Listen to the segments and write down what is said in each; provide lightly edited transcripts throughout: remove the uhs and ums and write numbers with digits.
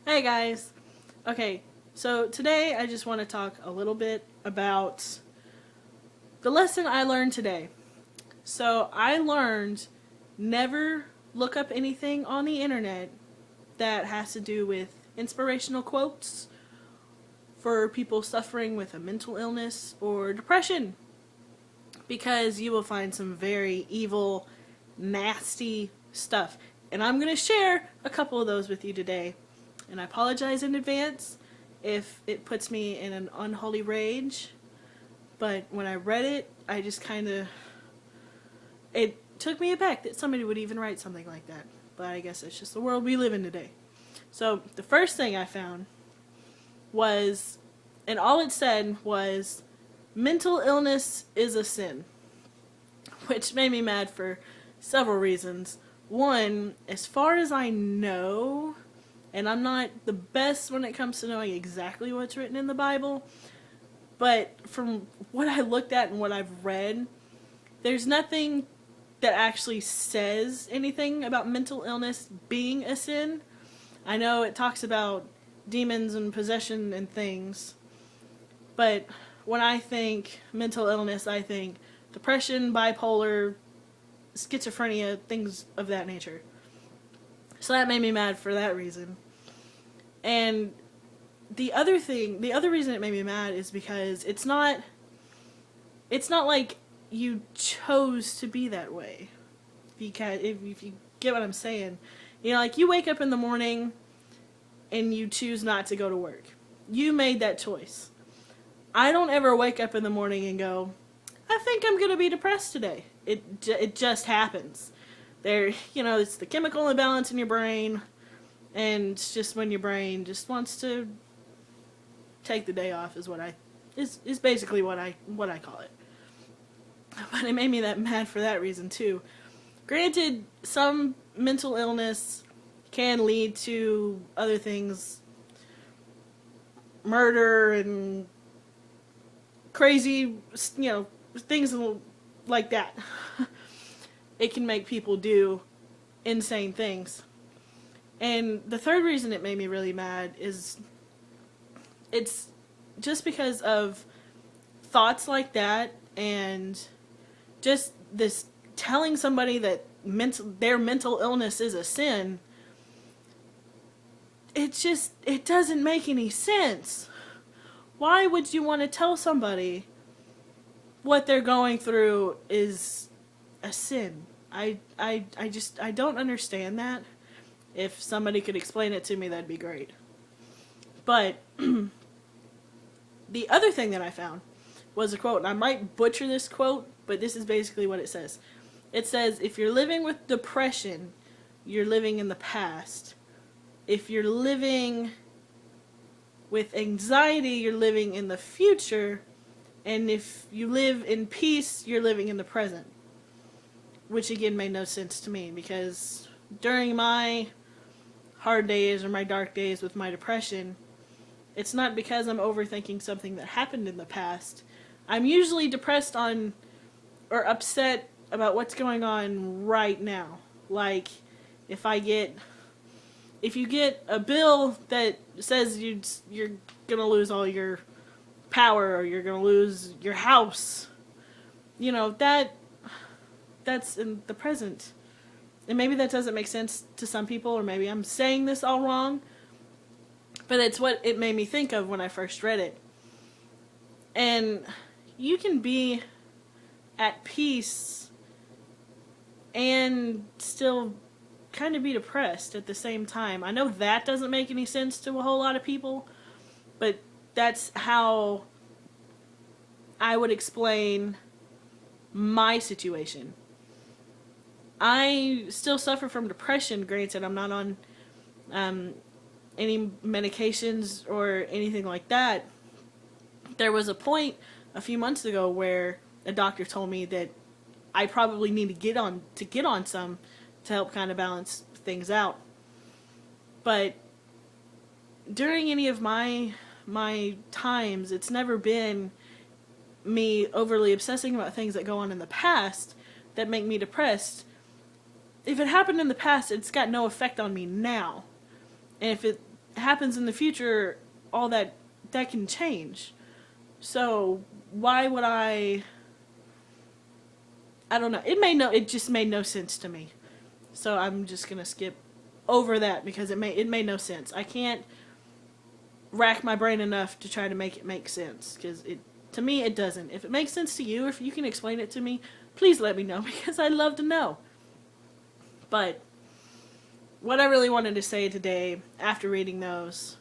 Hey guys. Okay, so today I just want to talk a little bit about the lesson I learned today. So I learned never look up anything on the internet that has to do with inspirational quotes for people suffering with a mental illness or depression, because you will find some very evil, nasty stuff. And I'm going to share a couple of those with you today. And I apologize in advance if it puts me in an unholy rage. But when I read it, I just kind of... It took me aback that somebody would even write something like that. But I guess it's just the world we live in today. So the first thing I found was, and all it said was, mental illness is a sin. Which made me mad for several reasons. One, as far as I know, and I'm not the best when it comes to knowing exactly what's written in the Bible, but from what I looked at and what I've read, there's nothing that actually says anything about mental illness being a sin. I know it talks about demons and possession and things, but when I think mental illness, I think depression, bipolar, schizophrenia, things of that nature. So that made me mad for that reason. And the other reason it made me mad is because it's not like you chose to be that way. If you get what I'm saying. Like you wake up in the morning and you choose not to go to work. You made that choice. I don't ever wake up in the morning and go, I think I'm going to be depressed today. It just happens. It's the chemical imbalance in your brain, and it's just when your brain just wants to take the day off is basically what I call it. But it made me that mad for that reason too. Granted, some mental illness can lead to other things, murder and crazy, things like that. It can make people do insane things. And the third reason it made me really mad is it's just because of thoughts like that, and just this telling somebody that their mental illness is a sin. It doesn't make any sense. Why would you want to tell somebody what they're going through is a sin? I don't understand that. If somebody could explain it to me, that'd be great. But the other thing that I found was a quote, and I might butcher this quote, but this is basically what it says. It says, if you're living with depression, you're living in the past. If you're living with anxiety, you're living in the future. And if you live in peace, you're living in the present. Which again made no sense to me, because during my hard days or my dark days with my depression, it's not because I'm overthinking something that happened in the past. I'm usually depressed on or upset about what's going on right now. Like if you get a bill that says you're gonna lose all your power, or you're gonna lose your house, that's in the present. And maybe that doesn't make sense to some people, or maybe I'm saying this all wrong, but it's what it made me think of when I first read it. And you can be at peace and still kind of be depressed at the same time. I know that doesn't make any sense to a whole lot of people, but that's how I would explain my situation. I still suffer from depression. Granted, I'm not on any medications or anything like that. There was a point a few months ago where a doctor told me that I probably need to get on some to help kind of balance things out. But during any of my times, it's never been me overly obsessing about things that go on in the past that make me depressed. If it happened in the past, it's got no effect on me now. And if happens in the future, all that can change. So why would I don't know. It just made no sense to me. So I'm just gonna skip over that because it made no sense. I can't rack my brain enough to try to make it make sense, because to me it doesn't. If it makes sense to you, if you can explain it to me, please let me know, because I'd love to know. But what I really wanted to say today after reading those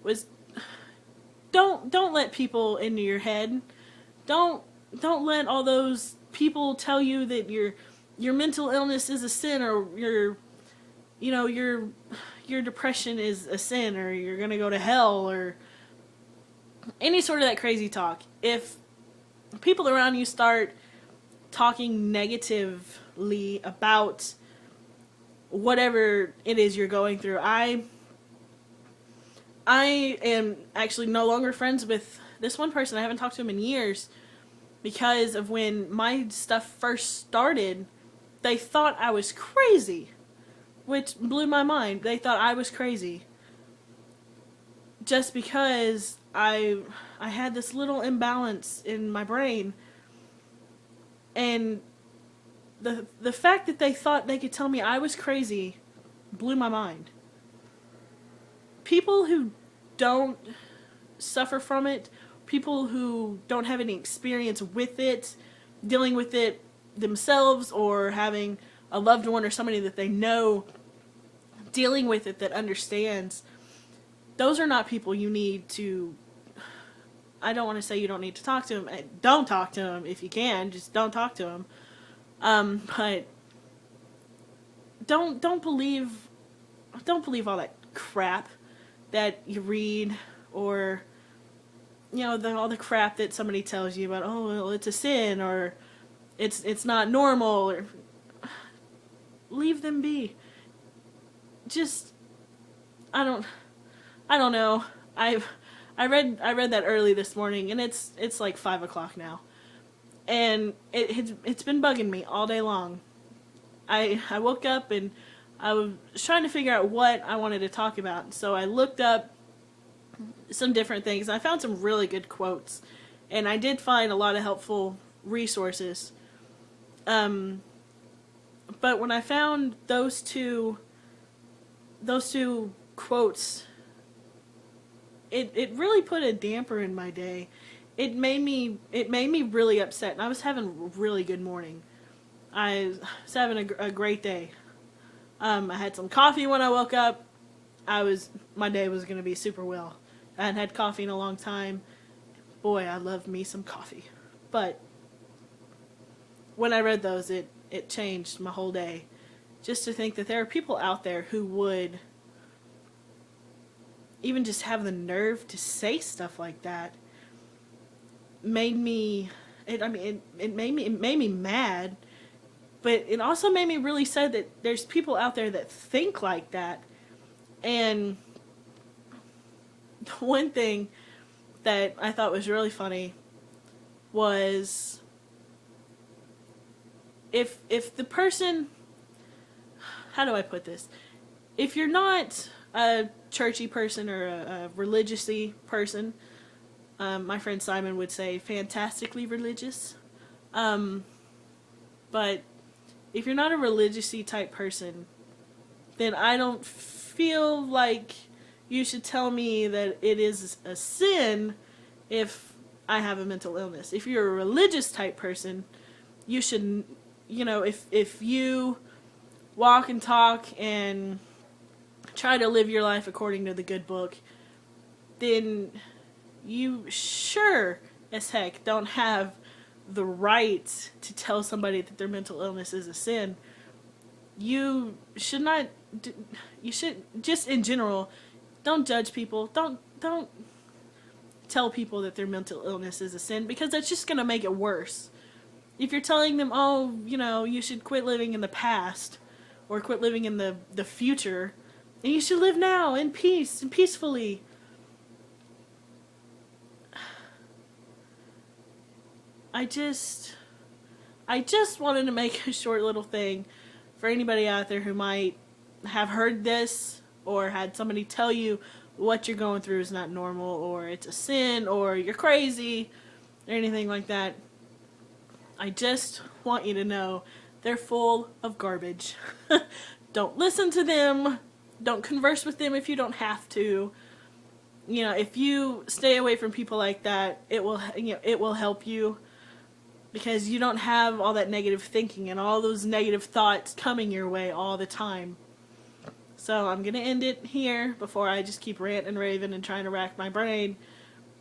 was, don't let people into your head. Don't let all those people tell you that your mental illness is a sin, or your depression is a sin, or you're gonna go to hell, or any sort of that crazy talk. If people around you start talking negatively about whatever it is you're going through, I am actually no longer friends with this one person. I haven't talked to him in years, because of when my stuff first started, they thought I was crazy, which blew my mind. They thought I was crazy just because I had this little imbalance in my brain, and the fact that they thought they could tell me I was crazy blew my mind. People who don't suffer from it, people who don't have any experience with it, dealing with it themselves, or having a loved one or somebody that they know dealing with it that understands, those are not people you need to, I don't want to say you don't need to talk to them. Don't talk to them if you can. Just don't talk to them. But don't believe all that crap that you read, or all the crap that somebody tells you about. Oh, well, it's a sin, or it's not normal, or leave them be. Just I don't know. I read that early this morning, and it's like 5:00 now, and it's been bugging me all day long. I woke up and I was trying to figure out what I wanted to talk about, so I looked up some different things. I found some really good quotes, and I did find a lot of helpful resources. But when I found those two quotes, it really put a damper in my day. It made me really upset, and I was having a really good morning. I was having a great day. I had some coffee when I woke up. My day was going to be super well. I hadn't had coffee in a long time. Boy, I love me some coffee. But when I read those, it changed my whole day. Just to think that there are people out there who would even just have the nerve to say stuff like that made me mad, but it also made me really sad that there's people out there that think like that. And one thing that I thought was really funny was, if the person, how do I put this? If you're not a churchy person or a religious-y person, my friend Simon would say fantastically religious. But if you're not a religious-y type person, then I don't feel like you should tell me that it is a sin if I have a mental illness. If you're a religious type person, you should, if you walk and talk and try to live your life according to the good book, then you sure as heck don't have the right to tell somebody that their mental illness is a sin. You should not, you should, just in general, don't judge people. Don't tell people that their mental illness is a sin, because that's just going to make it worse. If you're telling them, oh, you should quit living in the past, or quit living in the future, and you should live now in peace and peacefully. I just wanted to make a short little thing for anybody out there who might have heard this or had somebody tell you what you're going through is not normal, or it's a sin, or you're crazy, or anything like that. I just want you to know they're full of garbage. Don't listen to them. Don't converse with them if you don't have to. You know, if you stay away from people like that, it will help you, because you don't have all that negative thinking and all those negative thoughts coming your way all the time. So I'm going to end it here before I just keep ranting and raving and trying to rack my brain,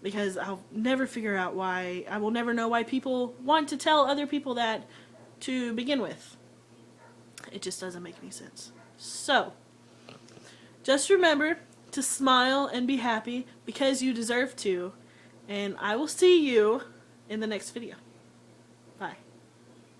because I'll never figure out why. I will never know why people want to tell other people that to begin with. It just doesn't make any sense. So, just remember to smile and be happy, because you deserve to. And I will see you in the next video.